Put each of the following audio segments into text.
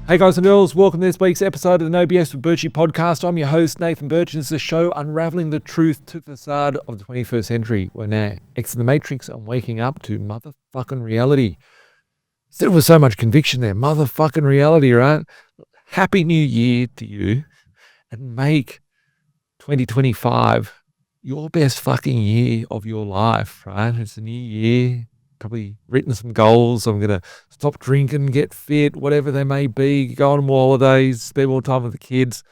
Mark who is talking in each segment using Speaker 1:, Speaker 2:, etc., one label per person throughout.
Speaker 1: Hey guys and girls, welcome to this week's episode of the No BS With Birchy podcast. I'm your host, Nathan Birch, and it's a show unraveling the truth to the facade of the 21st century. We're now exiting the matrix and waking up to motherfucking reality. Still with so much conviction there, motherfucking reality, right? Happy New Year to you, and make 2025 your best fucking year of your life, right? It's a new year. Probably written some goals. I'm going to stop drinking, get fit, whatever they may be, go on more holidays, spend more time with the kids.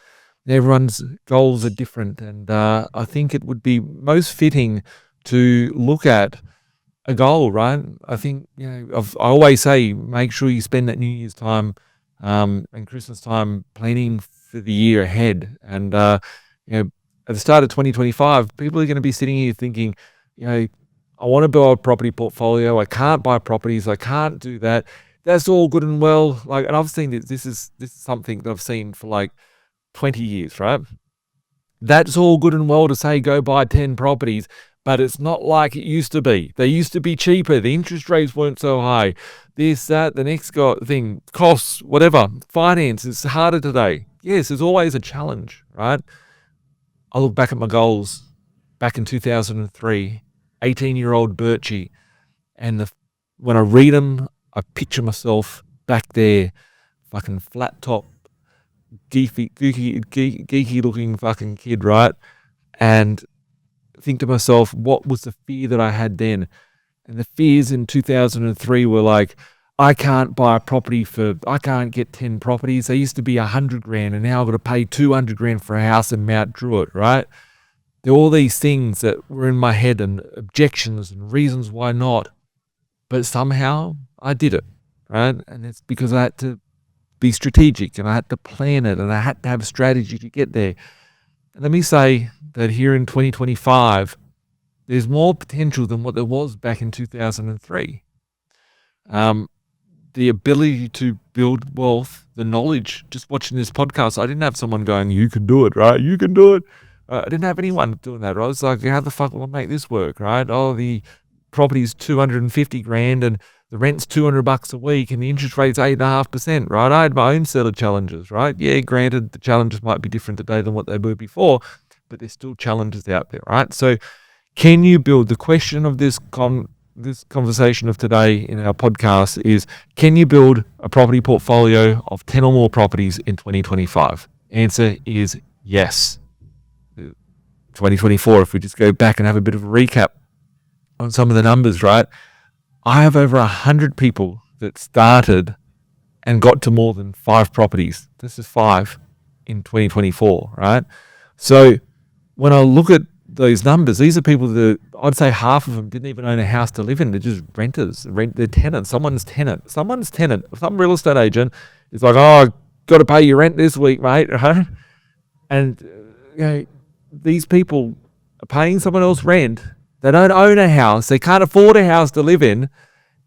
Speaker 1: Everyone's goals are different. And I think it would be most fitting to look at a goal, right? I think, I always say, make sure you spend that New Year's time and Christmas time planning for the year ahead. And, at the start of 2025, people are going to be sitting here thinking, I want to build a property portfolio. I can't buy properties. I can't do that. That's all good and well. And I've seen this is something that I've seen for like 20 years, right? That's all good and well to say go buy 10 properties, but it's not like it used to be. They used to be cheaper. The interest rates weren't so high. This, that, the next thing, costs, whatever, finance is harder today. Yes, there's always a challenge, right? I look back at my goals back in 2003. 18-year-old Birchy, and when I read them, I picture myself back there, fucking flat top, geeky looking fucking kid, right? And think to myself, what was the fear that I had then? And the fears in 2003 were like, I can't buy a property I can't get 10 properties. They used to be $100,000, and now I've got to pay $200,000 for a house in Mount Druitt, right? There were all these things that were in my head and objections and reasons why not. But somehow I did it, right? And it's because I had to be strategic and I had to plan it and I had to have a strategy to get there. And let me say that here in 2025, there's more potential than what there was back in 2003. The ability to build wealth, the knowledge, just watching this podcast, I didn't have someone going, you can do it, right? You can do it. I didn't have anyone doing that. I was like, how the fuck will I make this work, right? Oh, the property's $250,000 and the rent's $200 a week and the interest rate's 8.5%, right? I had my own set of challenges, right? Yeah, granted, the challenges might be different today than what they were before, but there's still challenges out there, right? So can you build, the question of this conversation of today in our podcast is, can you build a property portfolio of 10 or more properties in 2025? Answer is yes. 2024, if we just go back and have a bit of a recap on some of the numbers, right? I have over 100 people that started and got to more than 5 properties. This is 5 in 2024, right? So when I look at those numbers, these are people that I'd say half of them didn't even own a house to live in. They're just renters, they're tenants, someone's tenant. Some real estate agent is like, oh, got to pay your rent this week, mate, right? And, these people are paying someone else rent. They don't own a house. They can't afford a house to live in,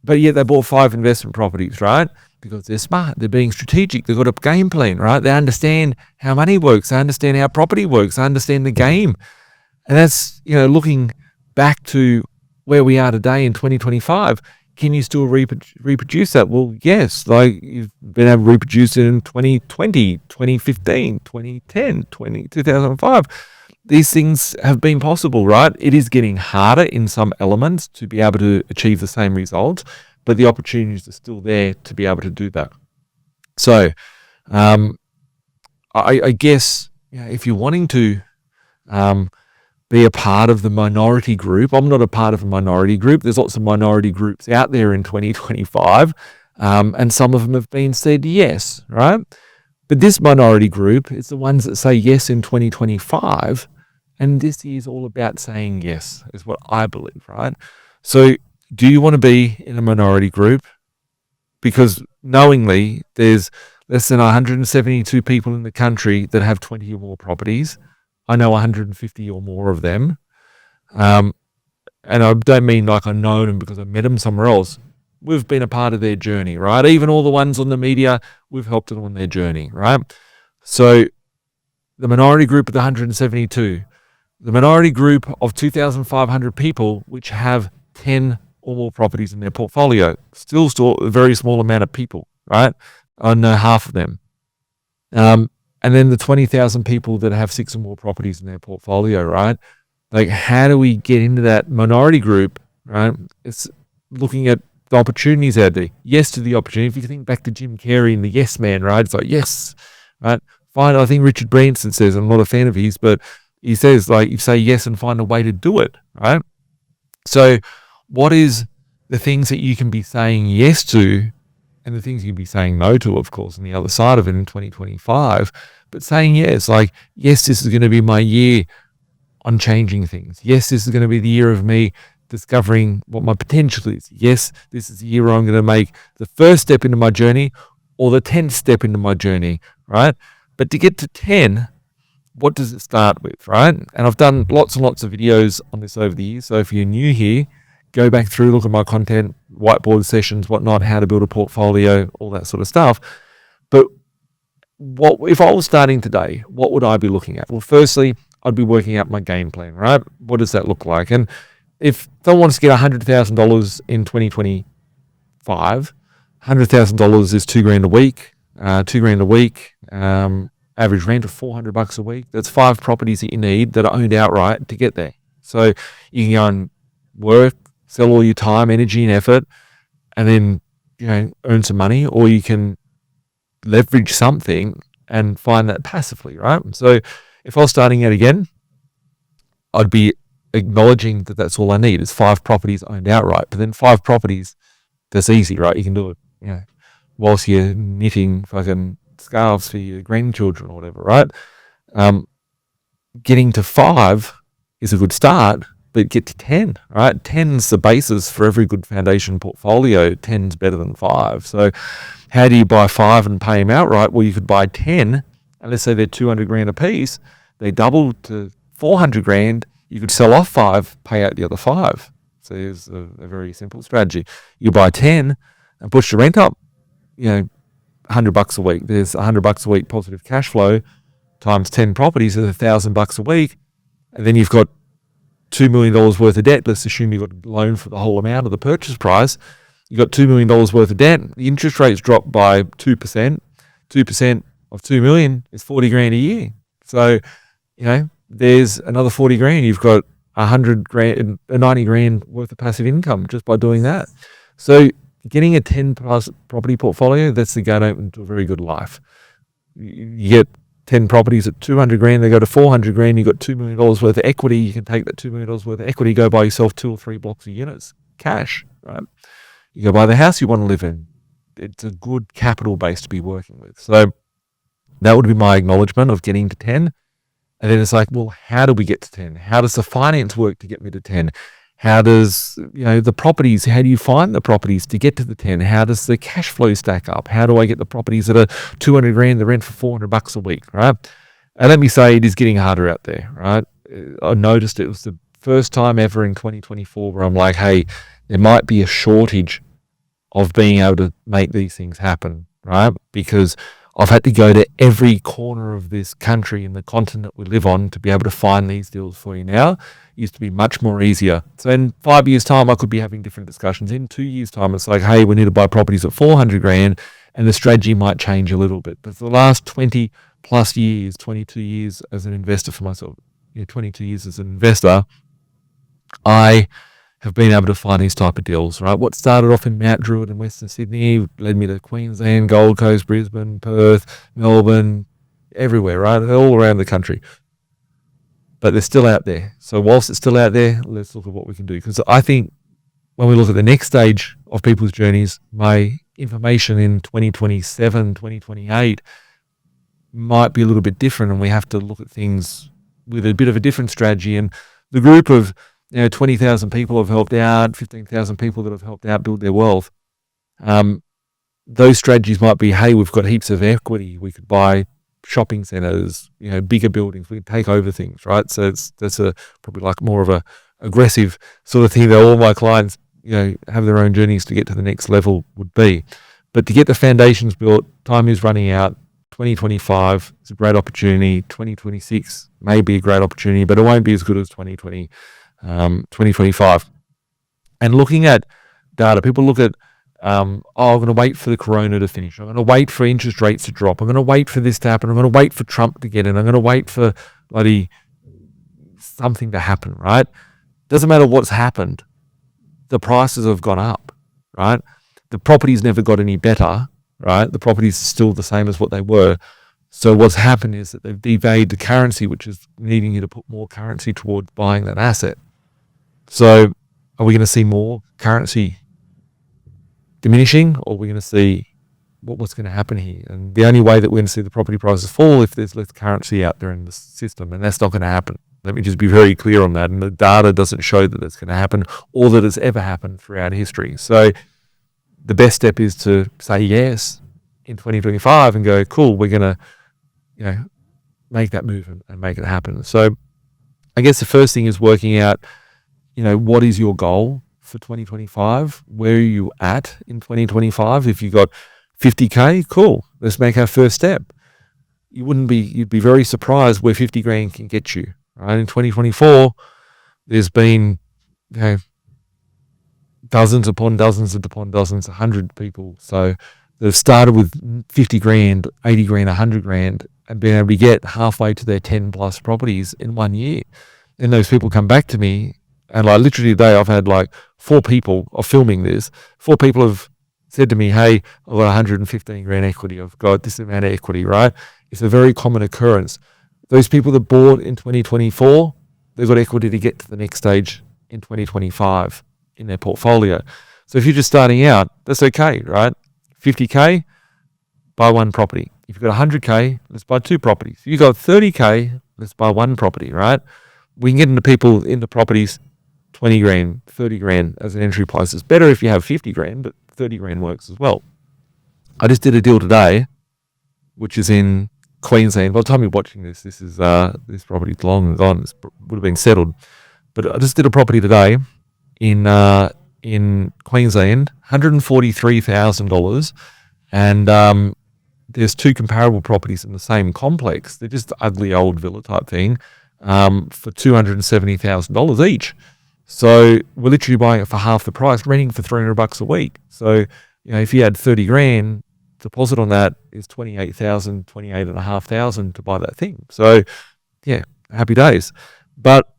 Speaker 1: but yet they bought 5 investment properties, right? Because they're smart. They're being strategic. They've got a game plan, right? They understand how money works. They understand how property works. They understand the game. And that's, looking back to where we are today in 2025, can you still reproduce that? Well, yes. Like you've been able to reproduce it in 2020, 2015, 2010, 2005. These things have been possible, right? It is getting harder in some elements to be able to achieve the same results, but the opportunities are still there to be able to do that. So, I guess, if you're wanting to be a part of the minority group, I'm not a part of a minority group. There's lots of minority groups out there in 2025, and some of them have been said yes, right? But this minority group is the ones that say yes in 2025. And this is all about saying yes, is what I believe, right? So do you want to be in a minority group? Because knowingly, there's less than 172 people in the country that have 20 or more properties. I know 150 or more of them. And I don't mean like I know them because I met them somewhere else. We've been a part of their journey, right? Even all the ones on the media, we've helped them on their journey, right? So the minority group of the 172, the minority group of 2,500 people which have 10 or more properties in their portfolio, still a very small amount of people, right? I know half of them. And then the 20,000 people that have 6 or more properties in their portfolio, right? Like, how do we get into that minority group, right? It's looking at the opportunities out there. Yes to the opportunity. If you think back to Jim Carrey and the Yes Man, right? It's like, yes, right? Fine. I think Richard Branson says, I'm not a fan of his, but he says, like, you say yes and find a way to do it, right? So what is the things that you can be saying yes to and the things you'd be saying no to, of course, on the other side of it in 2025, but saying yes, like, yes, this is going to be my year on changing things. Yes, this is going to be the year of me discovering what my potential is. Yes, this is the year where I'm going to make the first step into my journey or the 10th step into my journey, right? But to get to 10, what does it start with, right? And I've done lots and lots of videos on this over the years. So if you're new here, go back through, look at my content, whiteboard sessions, whatnot, how to build a portfolio, all that sort of stuff. But what if I was starting today, what would I be looking at? Well, firstly, I'd be working out my game plan, right? What does that look like? And if someone wants to get $100,000 in 2025, $100,000 is $2,000 a week. $2,000 a week. Average rent of $400 a week. That's 5 properties that you need that are owned outright to get there. So you can go and work, sell all your time, energy, and effort, and then earn some money, or you can leverage something and find that passively, right? So if I was starting out again, I'd be acknowledging that that's all I need is 5 properties owned outright. But then 5 properties, that's easy, right? You can do it, whilst you're knitting fucking scarves for your grandchildren or whatever, right? Getting to 5 is a good start, but get to 10, right? 10's the basis for every good foundation portfolio. 10's better than 5. So how do you buy 5 and pay them outright? Well, you could buy 10, and let's say they're $200,000 a piece. They double to $400,000. You could sell off 5, pay out the other 5. So here's a very simple strategy. You buy 10 and push the rent up, $100 a week. There's $100 a week positive cash flow times 10 properties is $1,000 a week. And then you've got $2 million worth of debt. Let's assume you've got a loan for the whole amount of the purchase price. You've got $2 million worth of debt. The interest rate's dropped by 2%. 2% of $2 million is $40,000 a year. So, there's another $40,000. You've got $90,000 worth of passive income just by doing that. So getting a 10 plus property portfolio, that's the gate open to a very good life. You get 10 properties at $200,000, they go to $400,000, you've got $2 million worth of equity. You can take that $2 million worth of equity, go buy yourself 2 or 3 blocks of units, cash, right? You go buy the house you want to live in. It's a good capital base to be working with. So that would be my acknowledgement of getting to 10. And then it's like, well, how do we get to 10? How does the finance work to get me to 10? How does, the properties, how do you find the properties to get to the 10? How does the cash flow stack up? How do I get the properties that are $200,000, the rent for $400 a week, right? And let me say it is getting harder out there, right? I noticed it was the first time ever in 2024 where I'm like, hey, there might be a shortage of being able to make these things happen, right? Because I've had to go to every corner of this country and the continent we live on to be able to find these deals for you now. It used to be much more easier. So in 5 years' time, I could be having different discussions. In 2 years' time, it's like, hey, we need to buy properties at $400,000, and the strategy might change a little bit. But for the last 20 plus years, 22 years as an investor for myself, 22 years as an investor, I have been able to find these type of deals, right? What started off in Mount Druitt in Western Sydney led me to Queensland, Gold Coast, Brisbane, Perth, Melbourne, everywhere, right? All around the country. But they're still out there. So whilst it's still out there, let's look at what we can do. Because I think when we look at the next stage of people's journeys, my information in 2027, 2028 might be a little bit different, and we have to look at things with a bit of a different strategy. And the group of 20,000 people have helped out, 15,000 people that have helped out build their wealth. Those strategies might be, hey, we've got heaps of equity. We could buy shopping centers, bigger buildings. We could take over things, right? So that's probably like more of a aggressive sort of thing that all my clients, have their own journeys to get to the next level would be. But to get the foundations built, time is running out. 2025 is a great opportunity. 2026 may be a great opportunity, but it won't be as good as 2025. And looking at data, people look at I'm going to wait for the corona to finish. I'm going to wait for interest rates to drop. I'm going to wait for this to happen. I'm going to wait for Trump to get in. I'm going to wait for bloody something to happen, right? Doesn't matter what's happened. The prices have gone up, right? The properties never got any better, right? The properties are still the same as what they were. So what's happened is that they've devalued the currency, which is needing you to put more currency towards buying that asset. So are we going to see more currency diminishing, or are we going to see what's going to happen here? And the only way that we're going to see the property prices fall if there's less currency out there in the system, and that's not going to happen. Let me just be very clear on that. And the data doesn't show that it's going to happen or that it's ever happened throughout history. So the best step is to say yes in 2025 and go, cool, we're going to, make that move and make it happen. So I guess the first thing is working out, what is your goal for 2025? Where are you at in 2025? If you've got 50K, cool. Let's make our first step. You'd be very surprised where 50 grand can get you, right? In 2024, there's been, dozens upon dozens upon dozens, 100 people. So they've started with 50 grand, 80 grand, 100 grand, and been able to get halfway to their 10 plus properties in 1 year. And those people come back to me, and like literally today, I've had like 4 people of filming this. 4 people have said to me, hey, I've got 115 grand equity. I've got this amount of equity, right? It's a very common occurrence. Those people that bought in 2024, they've got equity to get to the next stage in 2025 in their portfolio. So if you're just starting out, that's okay, right? 50K, buy 1 property. If you've got 100K, let's buy 2 properties. If you've got 30K, let's buy 1 property, right? We can get into people into properties 20 grand, 30 grand as an entry price. It's better if you have 50 grand, but 30 grand works as well. I just did a deal today, which is in Queensland. By the time you're watching this, this property's long gone. It would have been settled. But I just did a property today in Queensland, $143,000, and there's 2 comparable properties in the same complex. They're just ugly old villa type thing, for $270,000 each. So we're literally buying it for half the price, renting for $300 a week. So if you had 30 grand deposit on that, is 28,500 to buy that thing. So yeah, happy days. But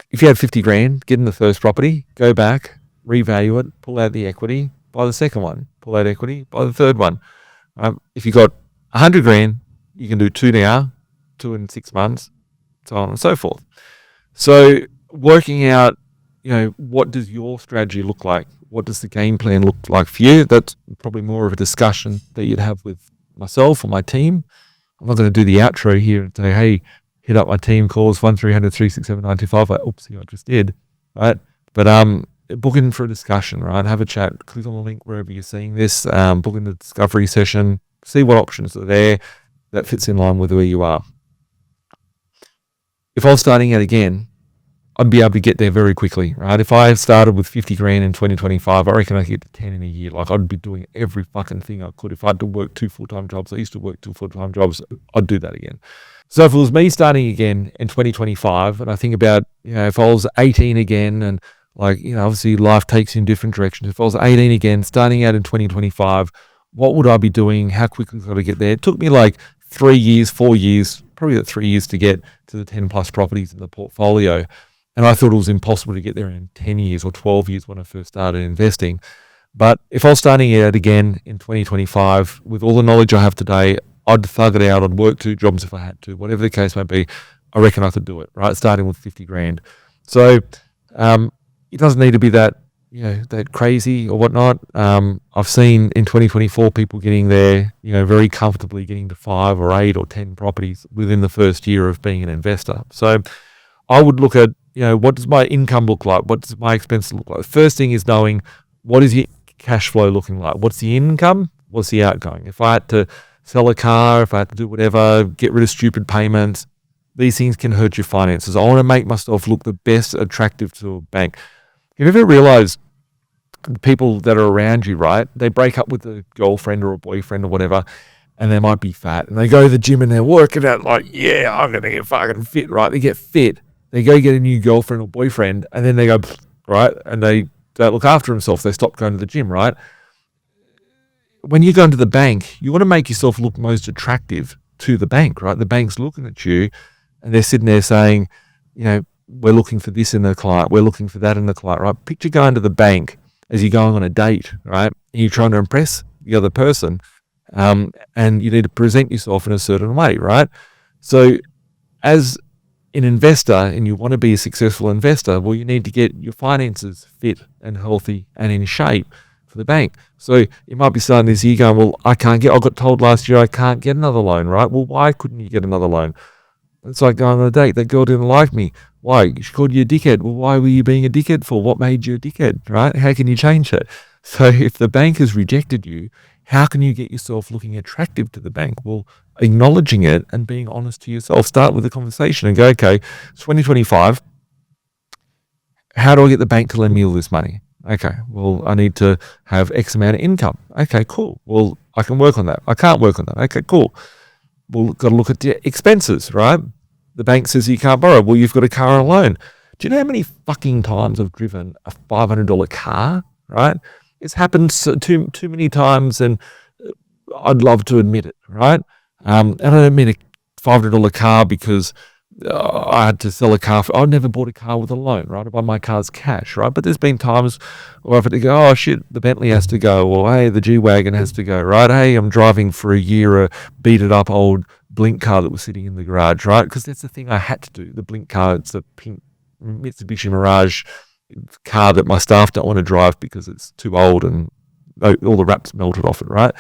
Speaker 1: if you had 50 grand, get in the first property, go back, revalue it, pull out the equity, buy the second one, pull out equity, buy the third one. If you got 100 grand, you can do 2 now, 2 in 6 months, so on and so forth. So working out, what does your strategy look like? What does the game plan look like for you? That's probably more of a discussion that you'd have with myself or my team. I'm not going to do the outro here and say, hey, hit up my team calls 1300-367-925. Oopsie, I just did, right? But book in for a discussion, right? Have a chat. Click on the link wherever you're seeing this. Book in the discovery session. See what options are there that fits in line with where you are. If I was starting out again, I'd be able to get there very quickly, right? If I started with 50 grand in 2025, I reckon I could get to 10 in a year. Like I'd be doing every fucking thing I could. If I had to work 2 full-time jobs, I used to work 2 full-time jobs, I'd do that again. So if it was me starting again in 2025, and I think about, if I was 18 again, and obviously life takes you in different directions. If I was 18 again, starting out in 2025, what would I be doing? How quickly could I get there? It took me like 3 years, 4 years, probably about 3 years to get to the 10 plus properties in the portfolio. And I thought it was impossible to get there in 10 years or 12 years when I first started investing. But if I was starting out again in 2025, with all the knowledge I have today, I'd thug it out. I'd work 2 jobs if I had to, whatever the case may be. I reckon I could do it, right? Starting with 50 grand. So it doesn't need to be that, that crazy or whatnot. I've seen in 2024 people getting there, very comfortably getting to 5 or 8 or 10 properties within the first year of being an investor. So I would look at, what does my income look like? What does my expenses look like? The first thing is knowing what is your cash flow looking like? What's the income? What's the outgoing? If I had to sell a car, if I had to do whatever, get rid of stupid payments, these things can hurt your finances. I want to make myself look the best attractive to a bank. Have you ever realized the people that are around you, right? They break up with a girlfriend or a boyfriend or whatever, and they might be fat. And they go to the gym and they're working out like, yeah, I'm going to get fucking fit, right? They get fit. They go get a new girlfriend or boyfriend, and then they go, right? And they don't look after themselves. They stop going to the gym, right? when you go into the bank, you want to make yourself look most attractive to the bank, right? The bank's looking at you and they're sitting there saying, we're looking for this in the client. We're looking for that in the client, right? Picture going to the bank as you're going on a date, right? And you're trying to impress the other person, and you need to present yourself in a certain way, right? So as an investor and you want to be a successful investor, well, you need to get your finances fit and healthy and in shape for the bank. So you might be starting this year going, well, I got told last year I can't get another loan, right? Well, why couldn't you get another loan? It's like going on a date. That girl didn't like me. Why? She called you a dickhead. Well, why were you being a dickhead for? What made you a dickhead, right? How can you change it? So if the bank has rejected you, how can you get yourself looking attractive to the bank? Well, acknowledging it and being honest to yourself. Start with a conversation and go, okay, it's 2025. How do I get the bank to lend me all this money? Okay, well, I need to have X amount of income. Okay, cool. Well, I can work on that. I can't work on that. Okay, cool. Well, got to look at the expenses, right? The bank says you can't borrow. Well, you've got a car on a loan. Do you know how many fucking times I've driven a $500 car, right? It's happened too many times, and I'd love to admit it, right? And I don't mean a $500 car because I had to sell a car. I never bought a car with a loan, right? I buy my cars cash, right? But there's been times where I've had to go, oh shit, the Bentley has to go, or hey, the G-Wagon has to go, right? Hey, I'm driving for a year a beat-it up old Blink car that was sitting in the garage, right? Because that's the thing I had to do. The Blink car, it's a pink Mitsubishi Mirage car that my staff don't want to drive because it's too old and all the wraps melted off it, right?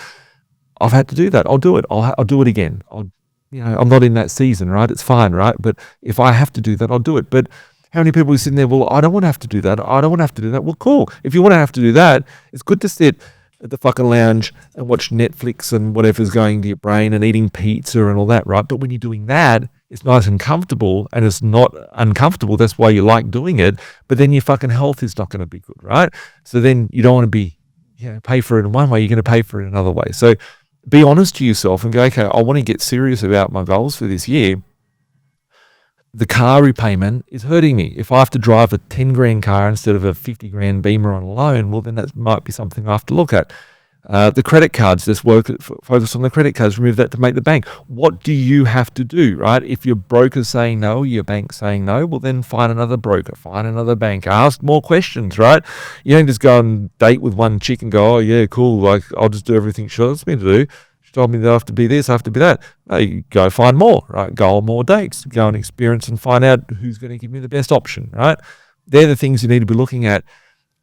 Speaker 1: I've had to do that. I'll do it. I'll do it again. I'm not in that season, right? It's fine, right? But if I have to do that, I'll do it. But how many people are sitting there, well, I don't want to have to do that. I don't want to have to do that. Well, cool. If you want to have to do that, it's good to sit at the fucking lounge and watch Netflix and whatever's going to your brain and eating pizza and all that, right? But when you're doing that, it's nice and comfortable and it's not uncomfortable. That's why you like doing it. But then your fucking health is not going to be good, right? So then you don't want to be, pay for it in one way. You're going to pay for it another way. So be honest to yourself and go, okay, I want to get serious about my goals for this year. The car repayment is hurting me. If I have to drive a 10 grand car instead of a 50 grand Beamer on a loan, well, then that might be something I have to look at. The credit cards, just focus on the credit cards, remove that to make the bank. What do you have to do, right? If your broker's saying no, your bank's saying no, well, then find another broker, find another bank, ask more questions, right? You don't just go and date with one chick and go, oh, yeah, cool, like, I'll just do everything she wants me to do. She told me that I have to be this, I have to be that. No, you go find more, right? Go on more dates, go and experience and find out who's going to give you the best option, right? They're the things you need to be looking at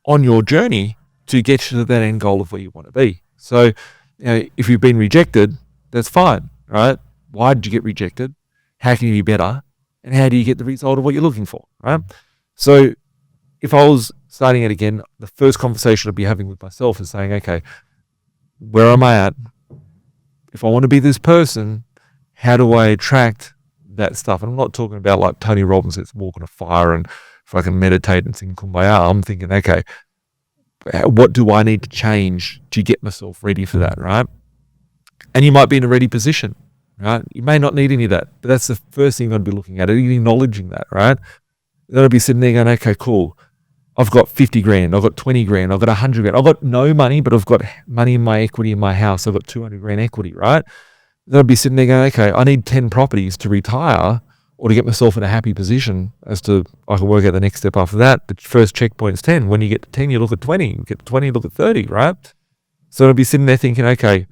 Speaker 1: on your journey to get to that end goal of where you want to be. So, if you've been rejected, that's fine, right? Why did you get rejected? How can you be better? And how do you get the result of what you're looking for, right? So, if I was starting it again, the first conversation I'd be having with myself is saying, okay, where am I at? If I want to be this person, how do I attract that stuff? And I'm not talking about like Tony Robbins that's walking a fire and if I can meditate and sing Kumbaya. I'm thinking, okay, what do I need to change to get myself ready for that, right? And you might be in a ready position, right? You may not need any of that, but that's the first thing I'd be looking at, acknowledging that, right? Then I'd be sitting there going, okay, cool. I've got 50 grand, I've got 20 grand, I've got 100 grand. I've got no money, but I've got money in my equity in my house. I've got 200 grand equity, right? Then I'd be sitting there going, okay, I need 10 properties to retire or to get myself in a happy position as to I can work out the next step after that. The first checkpoint's 10. When you get to 10, you look at 20. You get to 20, you look at 30, right? So I'd be sitting there thinking, okay,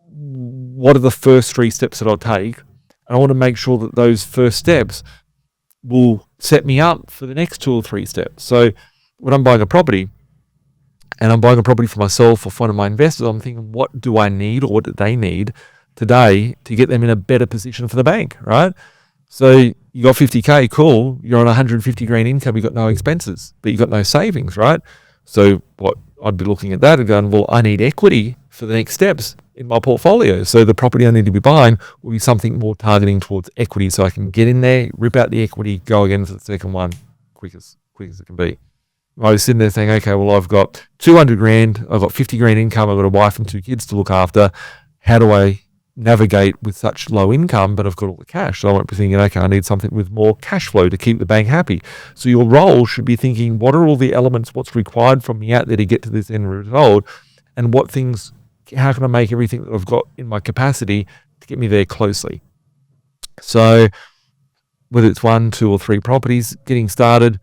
Speaker 1: what are the first 3 steps that I'll take? And I want to make sure that those first steps will set me up for the next 2 or 3 steps. So when I'm buying a property, and I'm buying a property for myself or for one of my investors, I'm thinking, what do I need or what do they need today to get them in a better position for the bank, right? So you got 50K, cool. You're on 150 grand income, you got no expenses, but you got no savings, right? So what I'd be looking at that and going, well, I need equity for the next steps in my portfolio. So the property I need to be buying will be something more targeting towards equity so I can get in there, rip out the equity, go again for the second one quick as it can be. I was sitting there saying, okay, well, I've got 200 grand, I've got 50 grand income, I've got a wife and 2 kids to look after. How do I navigate with such low income, but I've got all the cash? So I won't be thinking, okay, I need something with more cash flow to keep the bank happy. So your role should be thinking, what are all the elements, what's required from me out there to get to this end result? and how can I make everything that I've got in my capacity to get me there closely. So whether it's 1, 2, or 3 properties, getting started,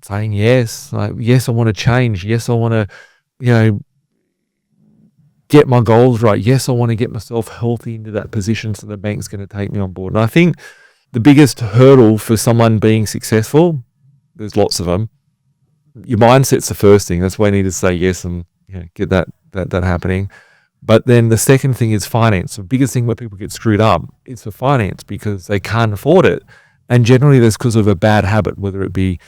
Speaker 1: saying yes, like, yes, I want to change. Yes, I want to, get my goals right. Yes, I want to get myself healthy into that position so the bank's going to take me on board. And I think the biggest hurdle for someone being successful, there's lots of them. Your mindset's the first thing. That's why you need to say yes and get that happening. But then the second thing is finance. The biggest thing where people get screwed up is for finance because they can't afford it. And generally that's because of a bad habit, whether it be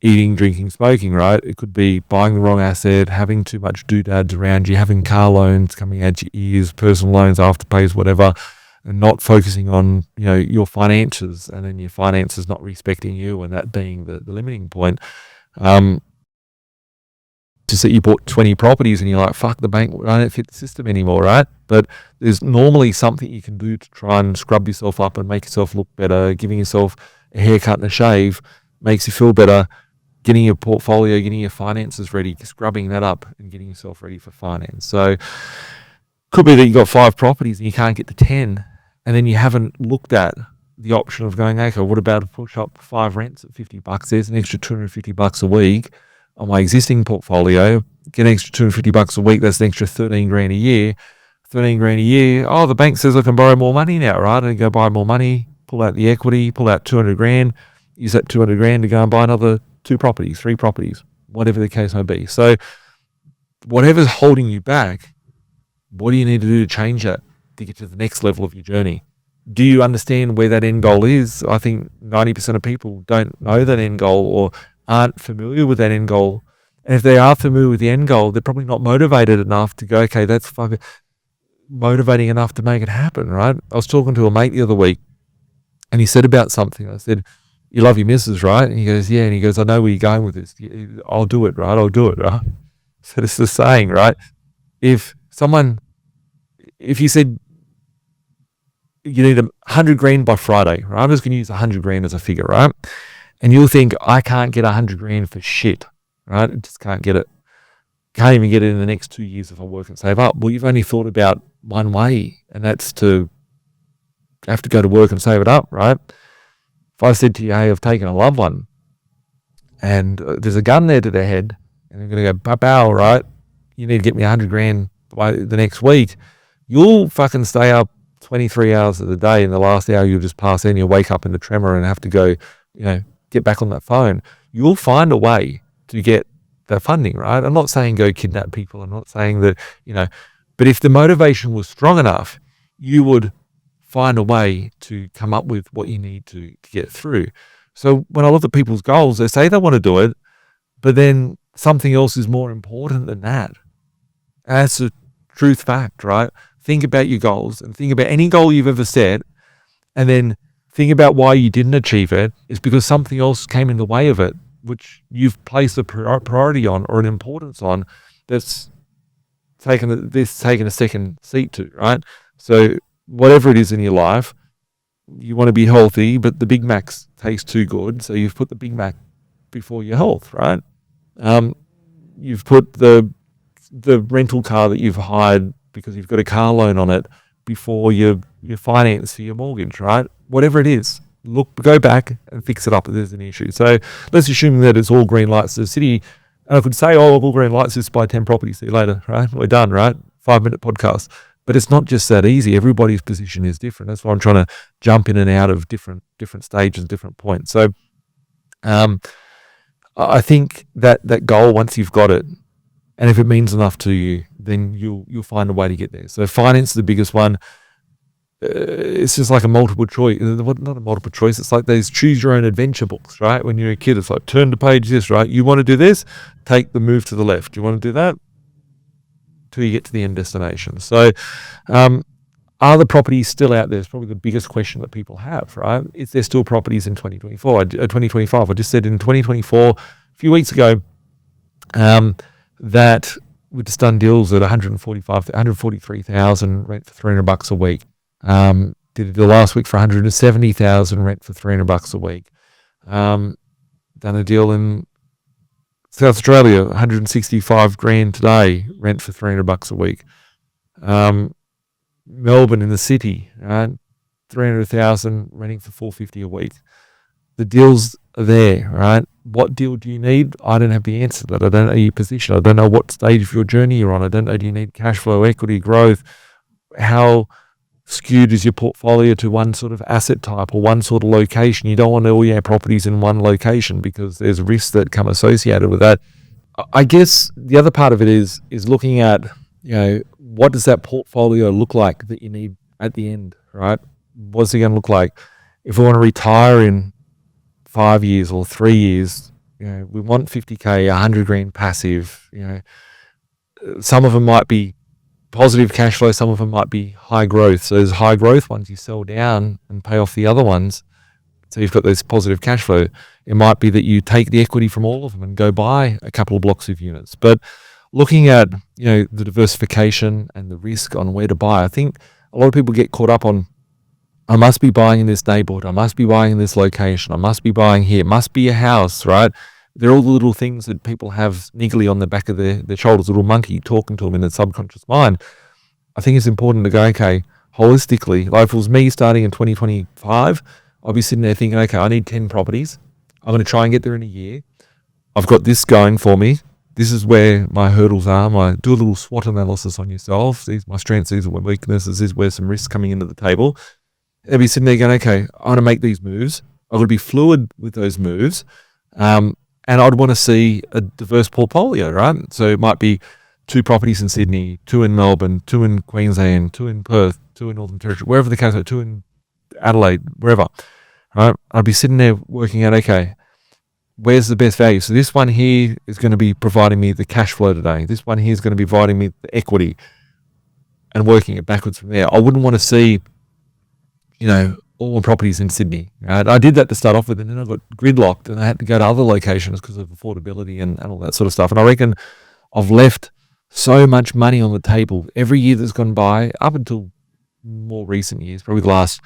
Speaker 1: eating, drinking, smoking, right? It could be buying the wrong asset, having too much doodads around you, having car loans coming out your ears, personal loans, afterpays, whatever, and not focusing on, your finances, and then your finances not respecting you, and that being the limiting point. Just that you bought 20 properties and you're like, fuck, the bank, I don't fit the system anymore, right? But there's normally something you can do to try and scrub yourself up and make yourself look better. Giving yourself a haircut and a shave makes you feel better. Getting your portfolio, getting your finances ready, scrubbing that up and getting yourself ready for finance. So could be that you got 5 properties and you can't get to 10, and then you haven't looked at the option of going, okay, what about to push up 5 rents at $50? There's an extra $250 a week on my existing portfolio. Get an extra $250 a week. That's an extra $13,000 a year. $13,000 a year. Oh, the bank says I can borrow more money now, right? And go buy more money, pull out the equity, pull out $200,000, use that $200,000 to go and buy another 2 properties, 3 properties, whatever the case may be. So whatever's holding you back, what do you need to do to change that to get to the next level of your journey? Do you understand where that end goal is? I think 90% of people don't know that end goal or aren't familiar with that end goal. And if they are familiar with the end goal, they're probably not motivated enough to go, okay, that's fucking motivating enough to make it happen, right? I was talking to a mate the other week and he said about something. I said, you love your missus, right? And he goes, yeah. And he goes, I know where you're going with this. I'll do it, right? I'll do it, right? So this is the saying, right? If you said you need $100,000 by Friday, right? I'm just going to use $100,000 as a figure, right? And you'll think, I can't get $100,000 for shit, right? I just can't get it. Can't even get it in the next 2 years if I work and save up. Well, you've only thought about one way, and that's to have to go to work and save it up, right? If I said to you, hey, I've taken a loved one, and there's a gun there to their head, and I'm going to go, bow, right? You need to get me $100,000 by the next week. You'll fucking stay up 23 hours of the day. In the last hour, you'll just pass in, you'll wake up in a tremor and have to go, get back on that phone. You'll find a way to get the funding, right? I'm not saying go kidnap people. I'm not saying that, but if the motivation was strong enough, you would find a way to come up with what you need to get through. So when I look at people's goals, they say they want to do it, but then something else is more important than that. And that's a truth fact, right? Think about your goals and think about any goal you've ever set, and then think about why you didn't achieve it. It's because something else came in the way of it, which you've placed a priority on or an importance on that's taken a second seat to, right? So whatever it is in your life, you want to be healthy, but the Big Mac's taste too good, so you've put the Big Mac before your health, right? You've put the rental car that you've hired because you've got a car loan on it before your finance for your mortgage, right? Whatever it is, go back and fix it up if there's an issue. So let's assume that it's all green lights to the city. And I could say, all green lights, just buy 10 properties, see you later, right? We're done, right? 5-minute podcast. But it's not just that easy. Everybody's position is different. That's why I'm trying to jump in and out of different stages, different points. So I think that goal, once you've got it, and if it means enough to you, then you'll find a way to get there. So finance is the biggest one. It's just like a multiple choice. Not a multiple choice. It's like those choose your own adventure books, right? When you're a kid, it's like turn to page this, right? You want to do this? Take the move to the left. You want to do that? Till you get to the end destination. So are the properties still out there? It's probably the biggest question that people have, right? Is there still properties in 2025? I just said in 2024, a few weeks ago, that we've just done deals at $143,000 rent for $300 a week. Did a deal last week for $170,000 rent for $300 a week. Done a deal in South Australia, 165 grand today, rent for $300 a week. Melbourne in the city, right? 300,000 renting for 450 a week. The deals are there, right? What deal do you need? I don't have the answer to that. I don't know your position. I don't know what stage of your journey you're on. I don't know, do you need cash flow, equity, growth? How skewed is your portfolio to one sort of asset type or one sort of location? You don't want all your properties in one location because there's risks that come associated with that. I guess the other part of it is looking at, what does that portfolio look like that you need at the end, right? What's it going to look like? If we want to retire in 5 years or 3 years, we want 50K, 100 grand passive. Some of them might be positive cash flow, some of them might be high growth. So those high growth ones you sell down and pay off the other ones. So you've got this positive cash flow. It might be that you take the equity from all of them and go buy a couple of blocks of units. But looking at, the diversification and the risk on where to buy, I think a lot of people get caught up on, I must be buying in this neighborhood. I must be buying in this location. I must be buying here. It must be a house, right? They're all the little things that people have niggly on the back of their shoulders, a little monkey talking to them in their subconscious mind. I think it's important to go, okay, holistically, like if it was me starting in 2025, I'll be sitting there thinking, okay, I need 10 properties. I'm going to try and get there in a year. I've got this going for me. This is where my hurdles are. Do a little SWOT analysis on yourself. These are my strengths, these are my weaknesses, this is where some risks coming into the table. They'll be sitting there going, okay, I want to make these moves. I want to be fluid with those moves. And I'd want to see a diverse portfolio, right? So it might be 2 properties in Sydney, 2 in Melbourne, 2 in Queensland, 2 in Perth, 2 in Northern Territory, wherever the case is, 2 in Adelaide, wherever, right? I'd be sitting there working out, okay, where's the best value? So this one here is going to be providing me the cash flow today. This one here is going to be providing me the equity and working it backwards from there. I wouldn't want to see, all my properties in Sydney. Right? I did that to start off with, and then I got gridlocked and I had to go to other locations because of affordability and all that sort of stuff. And I reckon I've left so much money on the table every year that's gone by, up until more recent years, probably the last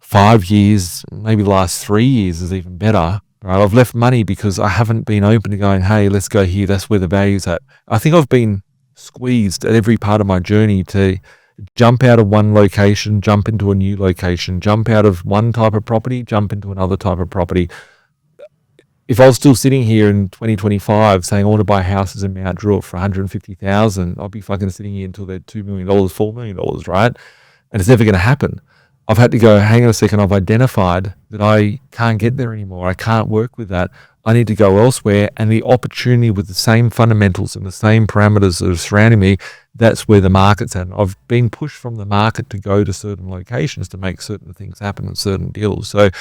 Speaker 1: 5 years, maybe the last 3 years is even better. Right? I've left money because I haven't been open to going, hey, let's go here. That's where the value's at. I think I've been squeezed at every part of my journey to jump out of one location, jump into a new location, jump out of one type of property, jump into another type of property. If I was still sitting here in 2025 saying I want to buy houses in Mount Druitt for $150,000, I'll be fucking sitting here until they're $2 million, $4 million, right? And it's never going to happen. I've had to go, hang on a second, I've identified that I can't get there anymore. I can't work with that. I need to go elsewhere. And the opportunity with the same fundamentals and the same parameters that are surrounding me, that's where the market's at. I've been pushed from the market to go to certain locations to make certain things happen in certain deals. So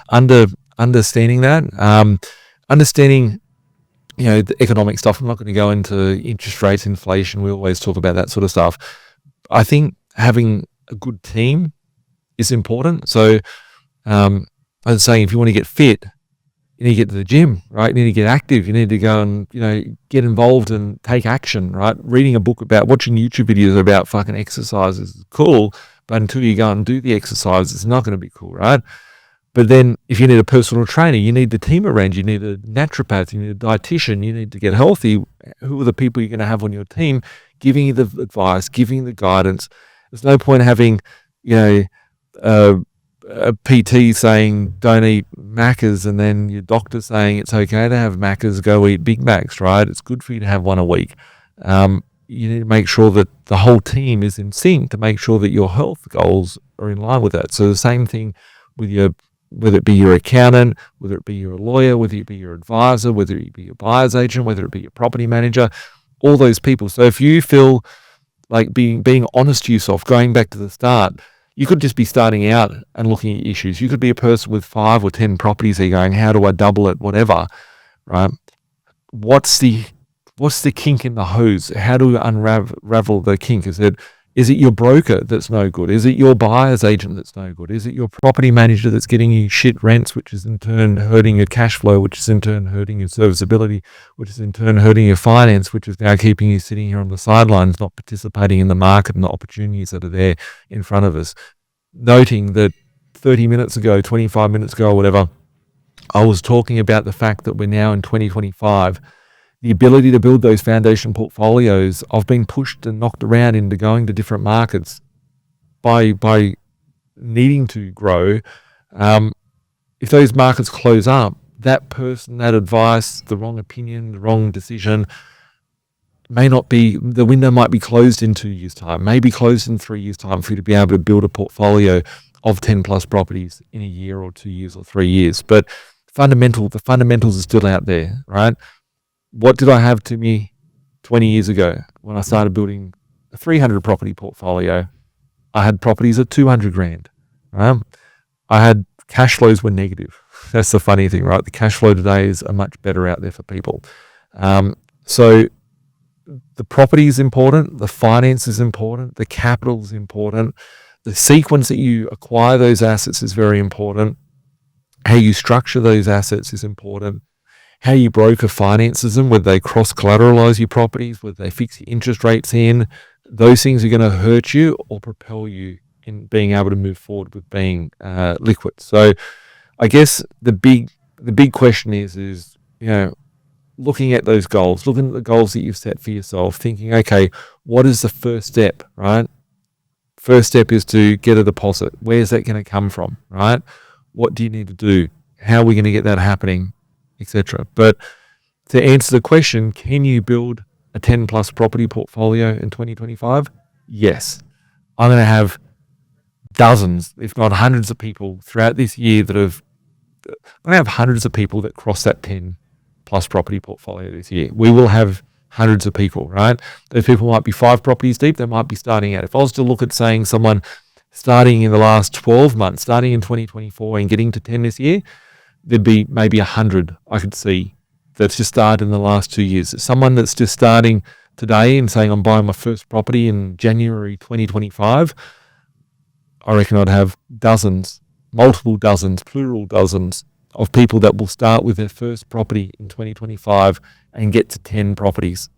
Speaker 1: understanding that, understanding, the economic stuff. I'm not going to go into interest rates, inflation. We always talk about that sort of stuff. I think having a good team is important. So I was saying, if you want to get fit, you need to get to the gym, right? You need to get active. You need to go and, get involved and take action, right? Reading a book about, watching YouTube videos about fucking exercises is cool, but until you go and do the exercise, it's not going to be cool, right? But then if you need a personal trainer, you need the team around you, need a naturopath, you need a dietitian, you need to get healthy. Who are the people you're going to have on your team giving you the advice, giving you the guidance? There's no point having, a PT saying don't eat Maccas and then your doctor saying it's okay to have Maccas, go eat Big Macs, right? It's good for you to have one a week. You need to make sure that the whole team is in sync to make sure that your health goals are in line with that. So the same thing with whether it be your accountant, whether it be your lawyer, whether it be your advisor, whether it be your buyer's agent, whether it be your property manager, all those people. So if you feel like being honest to yourself, going back to the start, you could just be starting out and looking at issues. You could be a person with 5 or 10 properties there going, how do I double it, whatever, right? What's the kink in the hose? How do we unravel the kink? Is it your broker that's no good? Is it your buyer's agent that's no good? Is it your property manager that's getting you shit rents, which is in turn hurting your cash flow, which is in turn hurting your serviceability, which is in turn hurting your finance, which is now keeping you sitting here on the sidelines, not participating in the market and the opportunities that are there in front of us? Noting that 30 minutes ago, 25 minutes ago, or whatever, I was talking about the fact that we're now in 2025. The ability to build those foundation portfolios, I've been pushed and knocked around into going to different markets by needing to grow. If those markets close up, that person, that advice, the wrong opinion, the wrong decision may not be, the window might be closed in 2 years' time, maybe closed in 3 years' time for you to be able to build a portfolio of 10 plus properties in a year or 2 years or 3 years. But the fundamentals are still out there, right? What did I have to me 20 years ago when I started building a 300 property portfolio? I had properties at 200 grand, right? I had cash flows were negative. That's the funny thing, right? The cash flow today is much better out there for people. So the property is important, the finance is important, the capital is important, the sequence that you acquire those assets is very important, how you structure those assets is important, how you broker finances them, whether they cross-collateralize your properties, whether they fix your interest rates in, those things are going to hurt you or propel you in being able to move forward with being liquid. So I guess the big question is looking at those goals, looking at the goals that you've set for yourself, thinking, okay, what is the first step, right? First step is to get a deposit. Where's that going to come from, right? What do you need to do? How are we going to get that happening, etc. But to answer the question, can you build a 10 plus property portfolio in 2025? Yes. I'm going to have dozens, if not hundreds of people throughout this year I'm going to have hundreds of people that cross that 10 plus property portfolio this year. We will have hundreds of people, right? Those people might be 5 properties deep. They might be starting out. If I was to look at saying someone starting in the last 12 months, starting in 2024 and getting to 10 this year, there'd be maybe 100 I could see that's just started in the last 2 years. Someone that's just starting today and saying, I'm buying my first property in January 2025, I reckon I'd have dozens, multiple dozens, plural dozens of people that will start with their first property in 2025 and get to 10 properties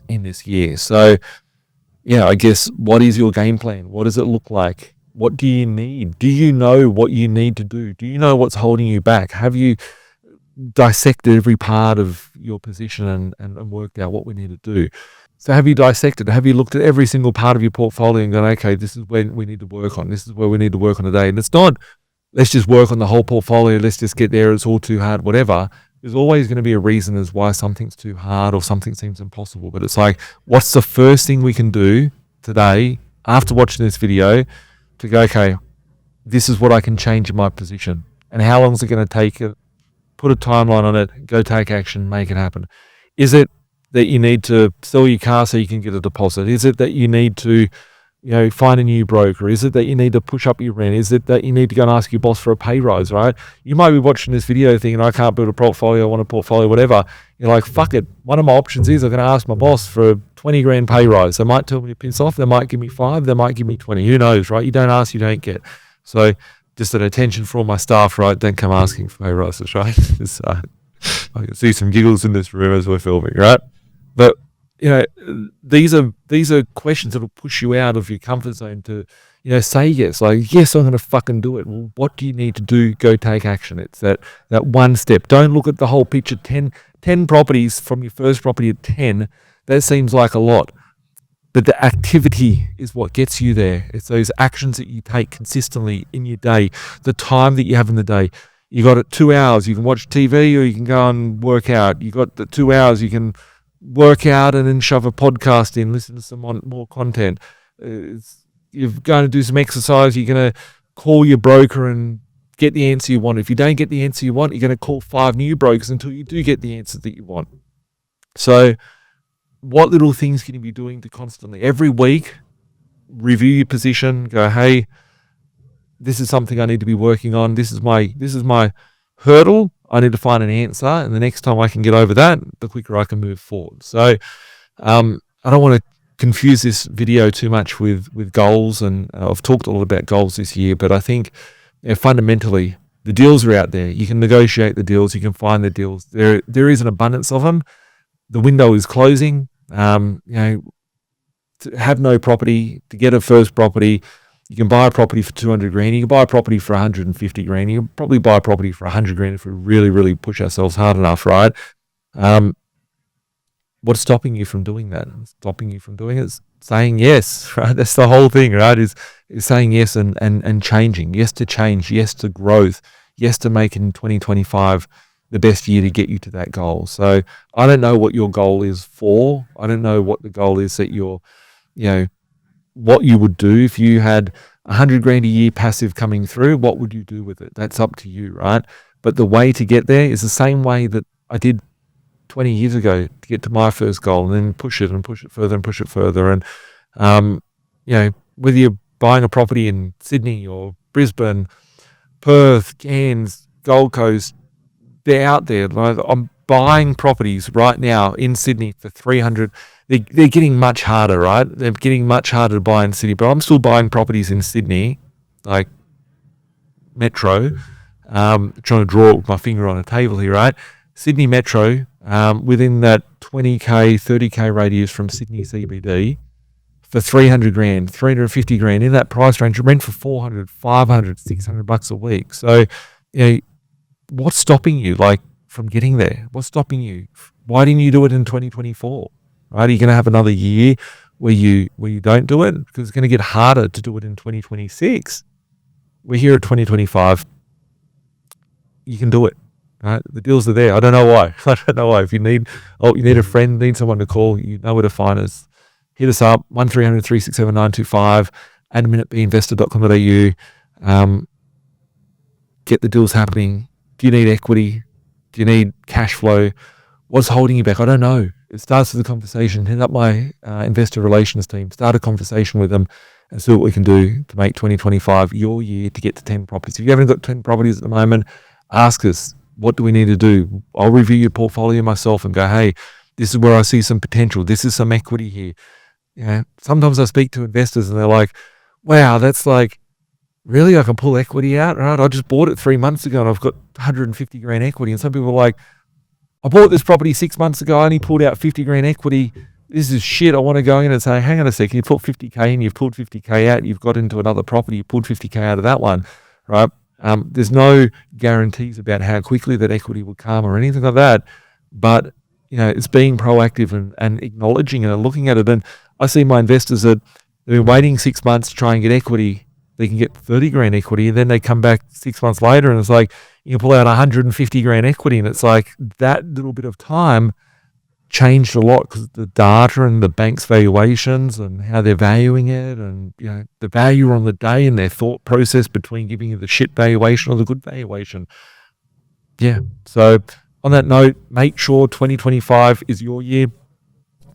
Speaker 1: in this year. So, yeah, I guess, what is your game plan? What does it look like? What do you need? Do you know what you need to do? Do you know what's holding you back? Have you dissected every part of your position and worked out what we need to do? So have you dissected? Have you looked at every single part of your portfolio and gone, okay, this is where we need to work on. This is where we need to work on today. And it's not, let's just work on the whole portfolio. Let's just get there. It's all too hard, whatever. There's always going to be a reason as why something's too hard or something seems impossible. But it's like, what's the first thing we can do today after watching this video to go, okay, this is what I can change in my position. And how long is it going to take? Put a timeline on it, go take action, make it happen. Is it that you need to sell your car so you can get a deposit? Is it that you need to find a new broker? Is it that you need to push up your rent? Is it that you need to go and ask your boss for a pay rise, right? You might be watching this video thinking, I can't build a portfolio, I want a portfolio, whatever. You're like, fuck it. One of my options is I'm going to ask my boss for a 20 grand pay rise. They might tell me to piss off. They might give me 5. They might give me 20. Who knows, right? You don't ask, you don't get. So just an attention for all my staff, right? Don't come asking for pay rises, right? I can see some giggles in this room as we're filming, right? But these are questions that will push you out of your comfort zone to, say yes. Like, yes, I'm going to fucking do it. Well, what do you need to do? Go take action. It's that one step. Don't look at the whole picture. 10 properties from your first property at 10, that seems like a lot. But the activity is what gets you there. It's those actions that you take consistently in your day, the time that you have in the day. You got it 2 hours. You can watch TV or you can go and work out. You got the 2 hours. You can work out and then shove a podcast in, listen to some more content. You're going to do some exercise. You're going to call your broker and get the answer you want. If you don't get the answer you want, you're going to call 5 new brokers until you do get the answer that you want. So what little things can you be doing to constantly, every week, review your position, go, hey, this is something I need to be working on. This is my hurdle. I need to find an answer. And the next time I can get over that, the quicker I can move forward. So I don't want to confuse this video too much with goals. And I've talked a lot about goals this year, but I think fundamentally the deals are out there. You can negotiate the deals. You can find the deals. There is an abundance of them. The window is closing. To have no property, to get a first property, You can buy a property for 200 grand. You can buy a property for 150 grand. You can probably buy a property for 100 grand if we really, really push ourselves hard enough, right? What's stopping you from doing that? Stopping you from doing it is saying yes, right? That's the whole thing, right? Is saying yes and changing. Yes to change. Yes to growth. Yes to making 2025 the best year to get you to that goal. So I don't know what your goal is for. I don't know what the goal is that you're, what you would do if you had 100 grand a year passive coming through. What would you do with it? That's up to you, right? But the way to get there is the same way that I did 20 years ago to get to my first goal, and then push it further and push it further. And, whether you're buying a property in Sydney or Brisbane, Perth, Cairns, Gold Coast, they're out there. Like, I'm buying properties right now in Sydney for 300. They're getting much harder, right? They're getting much harder to buy in Sydney, but I'm still buying properties in Sydney, like Metro. Trying to draw it with my finger on a table here, right? Sydney Metro, within that 20k, 30k radius from Sydney CBD, for 300 grand, 350 grand, in that price range, rent for 400, 500, 600 bucks a week. So, what's stopping you, from getting there? What's stopping you? Why didn't you do it in 2024? Right? Are you going to have another year where you don't do it? Because it's going to get harder to do it in 2026. We're here at 2025. You can do it. Right? The deals are there. I don't know why. I don't know why. If you need a friend, need someone to call, you know where to find us. Hit us up, 1300 367 925, admin at B.Invested.com.au. Get the deals happening. Do you need equity? Do you need cash flow? What's holding you back? I don't know. It starts with a conversation. Hit up my investor relations team. Start a conversation with them and see what we can do to make 2025 your year to get to 10 properties. If you haven't got 10 properties at the moment, ask us. What do we need to do? I'll review your portfolio myself and go, hey, this is where I see some potential. This is some equity here. Sometimes I speak to investors and they're like, wow, that's really, I can pull equity out, right? I just bought it 3 months ago and I've got 150 grand equity. And some people are like, I bought this property 6 months ago. I only pulled out 50 grand equity. This is shit. I want to go in and say, hang on a second. You put 50k in, you've pulled 50k out. You've got into another property. You pulled 50k out of that one, right? There's no guarantees about how quickly that equity will come or anything like that. But, it's being proactive and acknowledging it and looking at it. And I see my investors that they've been waiting 6 months to try and get equity. They can get 30 grand equity, and then they come back 6 months later and it's like, you can pull out 150 grand equity. And it's like that little bit of time changed a lot because the data and the bank's valuations and how they're valuing it and, the value on the day and their thought process between giving you the shit valuation or the good valuation. Yeah. So on that note, make sure 2025 is your year.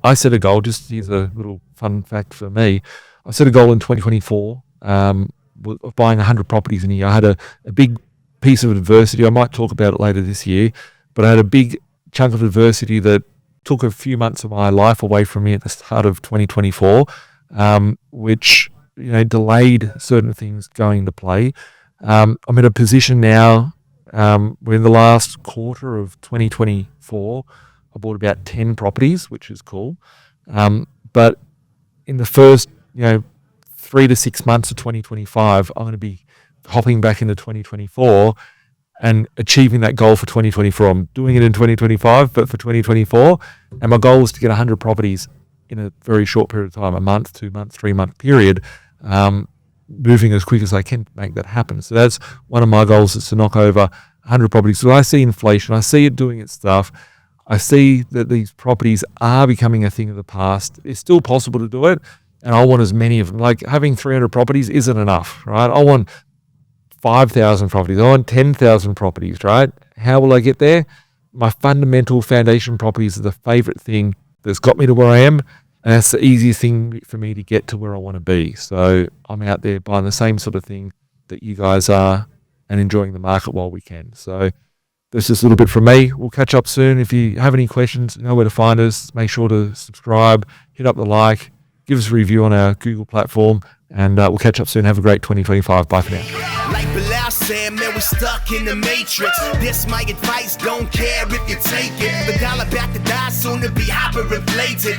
Speaker 1: I set a goal, just here's a little fun fact for me. I set a goal in 2024 of buying 100 properties in a year. I had a big piece of adversity. I might talk about it later this year, but I had a big chunk of adversity that took a few months of my life away from me at the start of 2024, which delayed certain things going to play. I'm in a position now. We're in the last quarter of 2024. I bought about 10 properties, which is cool. But in the first 3 to 6 months of 2025, I'm going to be hopping back into 2024 and achieving that goal for 2024. I'm doing it in 2025, but for 2024. And my goal is to get 100 properties in a very short period of time, a month, 2 months, 3 month period, moving as quick as I can to make that happen. So that's one of my goals, is to knock over 100 properties. So I see inflation. I see it doing its stuff. I see that these properties are becoming a thing of the past. It's still possible to do it. And I want as many of them. Like, having 300 properties isn't enough, right? I want 5,000 properties. I want 10,000 properties, right? How will I get there? My fundamental foundation properties are the favorite thing that's got me to where I am. And that's the easiest thing for me to get to where I want to be. So I'm out there buying the same sort of thing that you guys are and enjoying the market while we can. So that's just a little bit from me. We'll catch up soon. If you have any questions, you know where to find us. Make sure to subscribe, hit up the like, give us a review on our Google platform, and we'll catch up soon. Have a great 2025. Bye for now.
Speaker 2: Like Bilal said, man, we stuck in the matrix. This my advice, don't care if you take it. The dollar back to die, soon to be hyperinflated.